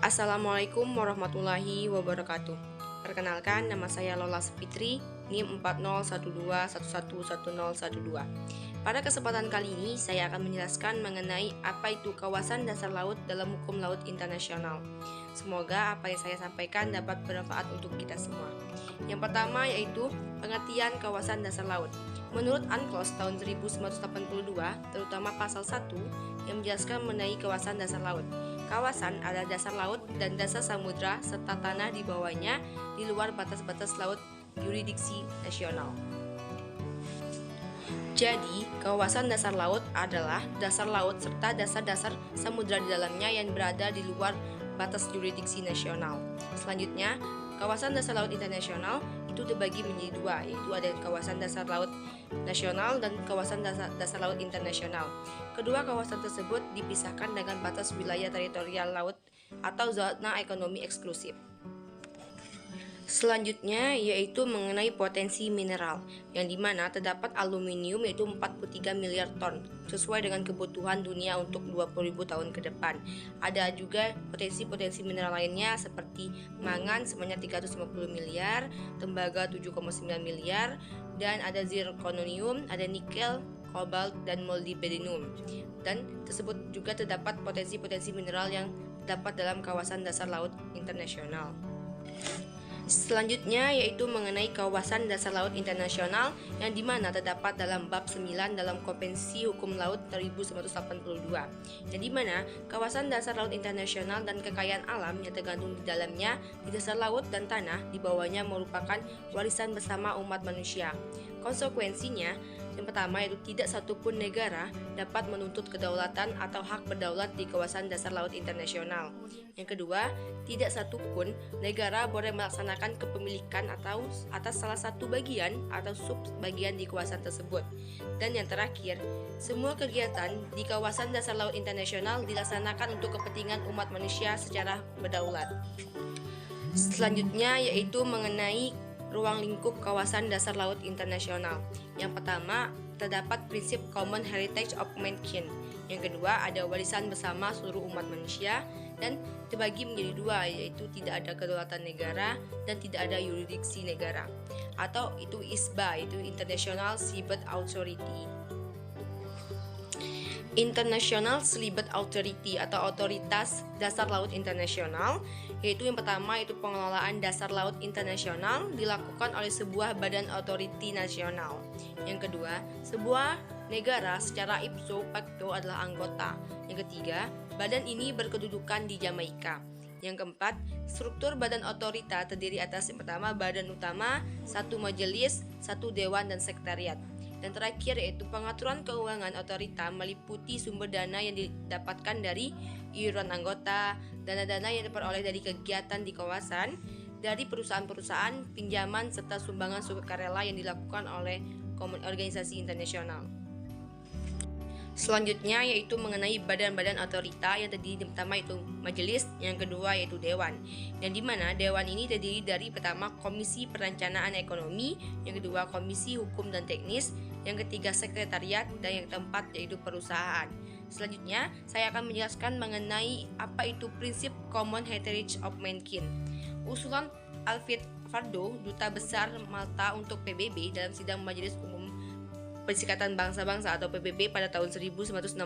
Assalamualaikum warahmatullahi wabarakatuh. Perkenalkan, nama saya Lola Fitri, NIM 4012111012. Pada kesempatan kali ini, saya akan menjelaskan mengenai apa itu kawasan dasar laut dalam hukum laut internasional. Semoga apa yang saya sampaikan dapat bermanfaat untuk kita semua. Yang pertama yaitu pengertian kawasan dasar laut. Menurut UNCLOS tahun 1982, terutama pasal 1 yang menjelaskan mengenai kawasan dasar laut. Kawasan adalah dasar laut dan dasar samudra serta tanah di bawahnya di luar batas-batas laut yurisdiksi nasional. Jadi, kawasan dasar laut adalah dasar laut serta dasar-dasar samudra di dalamnya yang berada di luar batas yurisdiksi nasional. Selanjutnya, kawasan dasar laut internasional itu dibagi menjadi dua, yaitu ada kawasan dasar laut nasional dan kawasan dasar laut internasional. Kedua kawasan tersebut dipisahkan dengan batas wilayah teritorial laut atau zona ekonomi eksklusif. Selanjutnya yaitu mengenai potensi mineral, yang dimana terdapat aluminium yaitu 43 miliar ton sesuai dengan kebutuhan dunia untuk 20.000 tahun ke depan. Ada juga potensi-potensi mineral lainnya seperti mangan sebanyak 350 miliar, tembaga 7,9 miliar, dan ada zirconium, ada nikel, kobalt, dan molybdenum. Dan tersebut juga terdapat potensi-potensi mineral yang terdapat dalam kawasan dasar laut internasional. Selanjutnya yaitu mengenai kawasan dasar laut internasional yang dimana terdapat dalam bab 9 dalam Konvensi Hukum Laut 1982, yang dimana kawasan dasar laut internasional dan kekayaan alam yang tergandung di dalamnya di dasar laut dan tanah di bawahnya merupakan warisan bersama umat manusia. Konsekuensinya, yang pertama yaitu tidak satupun negara dapat menuntut kedaulatan atau hak berdaulat di kawasan dasar laut internasional. Yang kedua, tidak satupun negara boleh melaksanakan kepemilikan atau atas salah satu bagian atau sub-bagian di kawasan tersebut. Dan yang terakhir, semua kegiatan di kawasan dasar laut internasional dilaksanakan untuk kepentingan umat manusia secara berdaulat. Selanjutnya yaitu mengenai ruang lingkup kawasan dasar laut internasional. Yang pertama, terdapat prinsip Common Heritage of Mankind. Yang kedua, ada warisan bersama seluruh umat manusia, dan terbagi menjadi dua, yaitu tidak ada kedaulatan negara dan tidak ada yurisdiksi negara, atau itu ISBA, itu International Seabed Authority. International Seabed Authority atau Otoritas Dasar Laut Internasional, yaitu yang pertama itu pengelolaan dasar laut internasional dilakukan oleh sebuah badan otoriti nasional. Yang kedua, sebuah negara secara ipso facto adalah anggota. Yang ketiga, badan ini berkedudukan di Jamaika. Yang keempat, struktur badan otorita terdiri atas yang pertama badan utama, satu majelis, satu dewan, dan sekretariat. Dan terakhir yaitu pengaturan keuangan otorita meliputi sumber dana yang didapatkan dari iuran anggota, dana-dana yang diperoleh dari kegiatan di kawasan, dari perusahaan-perusahaan, pinjaman, serta sumbangan sukarela yang dilakukan oleh organisasi internasional. Selanjutnya yaitu mengenai badan-badan otorita yang terdiri pertama itu majelis, yang kedua yaitu dewan. Yang dimana dewan ini terdiri dari pertama Komisi Perencanaan Ekonomi, yang kedua Komisi Hukum dan Teknis, yang ketiga sekretariat, dan yang keempat yaitu perusahaan. Selanjutnya saya akan menjelaskan mengenai apa itu prinsip Common Heritage of Mankind. Usulan Alfred Fardo, Duta Besar Malta untuk PBB dalam sidang Majelis Umum Perserikatan Bangsa-Bangsa atau PBB pada tahun 1967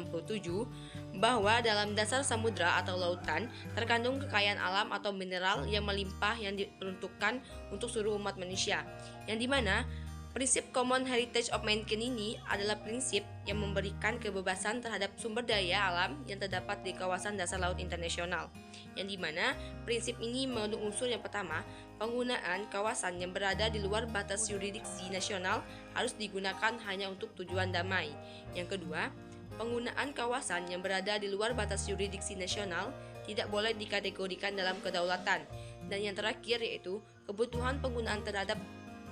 bahwa dalam dasar samudra atau lautan terkandung kekayaan alam atau mineral yang melimpah yang diperuntukkan untuk seluruh umat manusia, yang dimana prinsip Common Heritage of Mankind ini adalah prinsip yang memberikan kebebasan terhadap sumber daya alam yang terdapat di kawasan dasar laut internasional, yang dimana prinsip ini mengandung unsur yang pertama, penggunaan kawasan yang berada di luar batas yurisdiksi nasional harus digunakan hanya untuk tujuan damai. Yang kedua, penggunaan kawasan yang berada di luar batas yurisdiksi nasional tidak boleh dikategorikan dalam kedaulatan. Dan yang terakhir yaitu kebutuhan penggunaan terhadap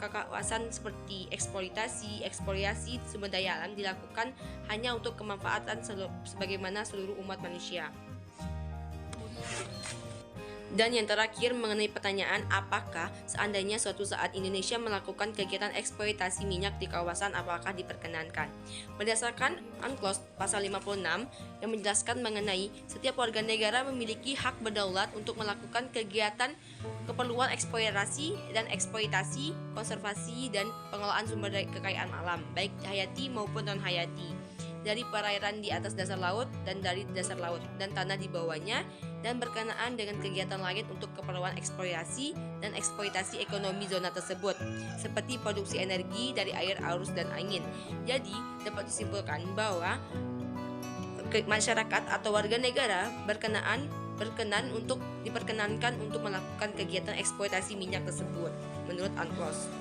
kawasan seperti eksploitasi, eksplorasi sumber daya alam dilakukan hanya untuk kemanfaatan sebagaimana seluruh umat manusia. Dan yang terakhir mengenai pertanyaan apakah seandainya suatu saat Indonesia melakukan kegiatan eksploitasi minyak di kawasan apakah diperkenankan. Berdasarkan UNCLOS pasal 56 yang menjelaskan mengenai setiap warga negara memiliki hak berdaulat untuk melakukan kegiatan keperluan eksplorasi dan eksploitasi, konservasi dan pengelolaan sumber kekayaan alam baik hayati maupun non-hayati dari perairan di atas dasar laut dan dari dasar laut dan tanah di bawahnya dan berkenaan dengan kegiatan lain untuk keperluan eksplorasi dan eksploitasi ekonomi zona tersebut seperti produksi energi dari air, arus, dan angin. Jadi dapat disimpulkan bahwa masyarakat atau warga negara diperkenankan untuk melakukan kegiatan eksploitasi minyak tersebut menurut UNCLOS.